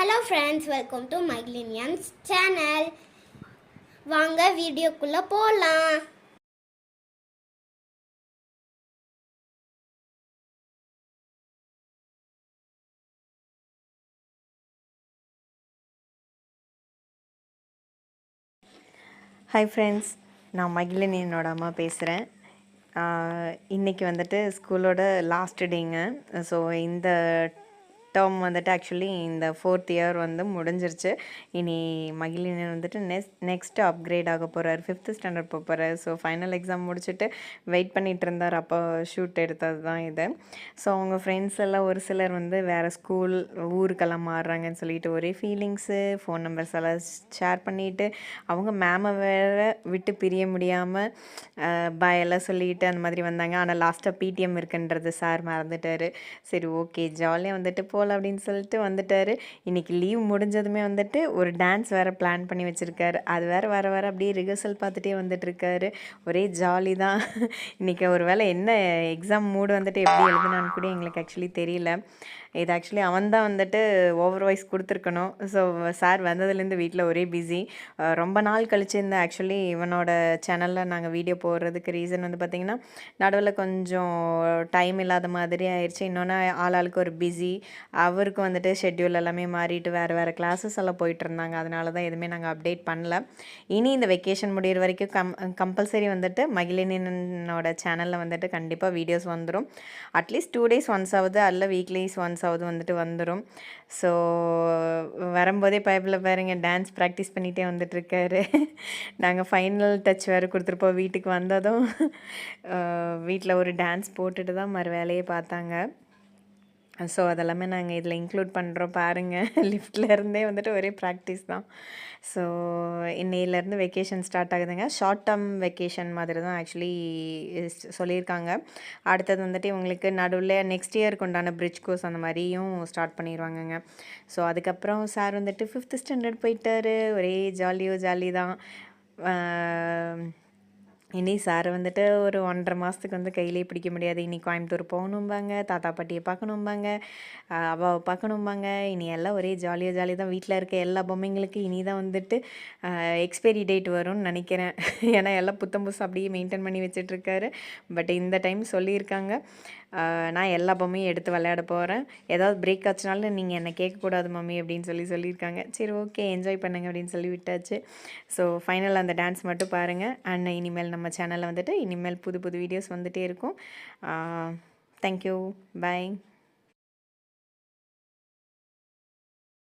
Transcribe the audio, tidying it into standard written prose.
Hello friends, welcome to Mygilinians channel. வாங்க வீடியோக்குள்ள போலாம். ஹாய் ஃப்ரெண்ட்ஸ், நான் மகிழினியனோட அம்மா பேசுகிறேன். இன்றைக்கி வந்துட்டு ஸ்கூலோட லாஸ்ட் டேங்க. ஸோ இந்த டேர்ம் வந்துட்டு ஆக்சுவலி இந்த 4th இயர் வந்து முடிஞ்சிருச்சு. இனி மகிழினியன் வந்துட்டு நெக்ஸ்ட் அப்கிரேட் ஆக போகிறார், 5th ஸ்டாண்டர்ட் போக போகிறார். ஸோ ஃபைனல் எக்ஸாம் முடிச்சுட்டு வெயிட் பண்ணிகிட்டு இருந்தார். அப்போ ஷூட் எடுத்தது தான் இது. ஸோ அவங்க ஃப்ரெண்ட்ஸ் எல்லாம் ஒரு சிலர் வந்து வேறு ஸ்கூல் ஊருக்கெல்லாம் மாறுறாங்கன்னு சொல்லிட்டு ஒரே ஃபீலிங்ஸு, ஃபோன் நம்பர்ஸ் எல்லாம் ஷேர் பண்ணிவிட்டு அவங்க மேமை வேறு விட்டு பிரிய முடியாமல் பாயெல்லாம் சொல்லிட்டு அந்த மாதிரி வந்தாங்க. ஆனால் லாஸ்ட்டாக பிடிஎம் இருக்குன்றது சார் மறந்துட்டார். சரி ஓகே ஜாலியாக வந்துட்டு போகலாம் அப்படின்னு சொல்லிட்டு வந்துட்டார். இன்றைக்கி லீவ் முடிஞ்சதுமே வந்துட்டு ஒரு டான்ஸ் வேறு பிளான் பண்ணி வச்சுருக்காரு. அது வேறு வர அப்படியே ரிஹர்சல் பார்த்துட்டே வந்துட்டுருக்காரு. ஒரே ஜாலி தான். இன்றைக்கி ஒரு வேளை என்ன எக்ஸாம் மூடு வந்துட்டு எப்படி எழுதுனான்னு கூட எங்களுக்கு ஆக்சுவலி தெரியல. இது ஆக்சுவலி அவன் தான் வந்துட்டு ஓவர் வாய்ஸ் கொடுத்துருக்கணும். ஸோ சார் வந்ததுலேருந்து வீட்டில் ஒரே பிஸி. ரொம்ப நாள் கழிச்சு இந்த ஆக்சுவலி இவனோட சேனலில் நாங்கள் வீடியோ போடுறதுக்கு ரீசன் வந்து பார்த்திங்கன்னா, நடுவில் கொஞ்சம் டைம் இல்லாத மாதிரி ஆயிடுச்சு. இன்னொன்று ஆளாளுக்கு ஒரு பிஸி. அவருக்கு வந்துட்டு ஷெட்யூல் எல்லாமே மாறிட்டு வேறு கிளாஸஸ் எல்லாம் போயிட்டு இருந்தாங்க. அதனால தான் எதுவுமே நாங்கள் அப்டேட் பண்ணல. இனி இந்த வெக்கேஷன் முடிகிற வரைக்கும் கம்பல்சரி வந்துட்டு மகிழினியனோட சேனலில் வந்துட்டு கண்டிப்பாக வீடியோஸ் வந்துடும். அட்லீஸ்ட் 2 days ஒன்ஸ் ஆகுது, அல்ல வீக்லிஸ் ஒன்ஸ் ஆகுது வந்துட்டு வந்துடும். ஸோ வரும்போதே பைப்பில் பாருங்க டான்ஸ் ப்ராக்டிஸ் பண்ணிகிட்டே வந்துட்டுருக்காரு. நாங்கள் ஃபைனல் டச் வேறு கொடுத்துருப்போம். வீட்டுக்கு வந்ததும் வீட்டில் ஒரு டான்ஸ் போட்டுட்டு தான் மறு வேலையை பார்த்தாங்க. ஸோ அதெல்லாமே நாங்கள் இதில் இன்க்ளூட் பண்ணுறோம் பாருங்கள். லிஃப்ட்லேருந்தே வந்துட்டு ஒரே ப்ராக்டிஸ் தான். ஸோ இன்னையிலேருந்து வெக்கேஷன் ஸ்டார்ட் ஆகுதுங்க. ஷார்ட் டேர்ம் வெக்கேஷன் மாதிரி தான் ஆக்சுவலி சொல்லியிருக்காங்க. அடுத்தது வந்துட்டு இவங்களுக்கு நடுவில் நெக்ஸ்ட் இயருக்கு உண்டான பிரிட்ஜ் கோர்ஸ் அந்த மாதிரியும் ஸ்டார்ட் பண்ணிடுவாங்கங்க. ஸோ அதுக்கப்புறம் சார் வந்துட்டு 5th ஸ்டாண்டர்ட் போயிட்டார். ஒரே ஜாலி தான். இனி சார் வந்துட்டு ஒரு 1.5 மாதத்துக்கு வந்து கையிலே பிடிக்க முடியாது. இனி கோயம்புத்தூர் போகணும்பாங்க, தாத்தா பாட்டியை பார்க்கணும்பாங்க, அவாவை பார்க்கணும்பாங்க. இனி எல்லாம் ஒரே ஜாலி தான். வீட்டில் இருக்க எல்லா பொம்மைங்களுக்கு இனி தான் வந்துட்டு எக்ஸ்பைரி டேட் வரும்னு நினைக்கிறேன். ஏன்னா எல்லாம் புத்தம் புதுசு அப்படியே மெயின்டைன் பண்ணி வச்சிட்ருக்காரு. பட் இந்த டைம் சொல்லியிருக்காங்க, நான் எல்லா பொம்மையும் எடுத்து விளையாட போகிறேன். ஏதாவது பிரேக் ஆச்சுனாலும் நீங்கள் என்னை கேட்கக்கூடாது மம்மி அப்படின்னு சொல்லியிருக்காங்க. சரி ஓகே என்ஜாய் பண்ணுங்க அப்படின்னு சொல்லி விட்டாச்சு. ஸோ ஃபைனல் அந்த டான்ஸ் மட்டும் பாருங்கள். அண்ட் இனிமேல் நம்ம சேனலில் வந்துட்டு இனிமேல் புது வீடியோஸ் வந்துகிட்டே இருக்கும். தேங்க்யூ, பாய்.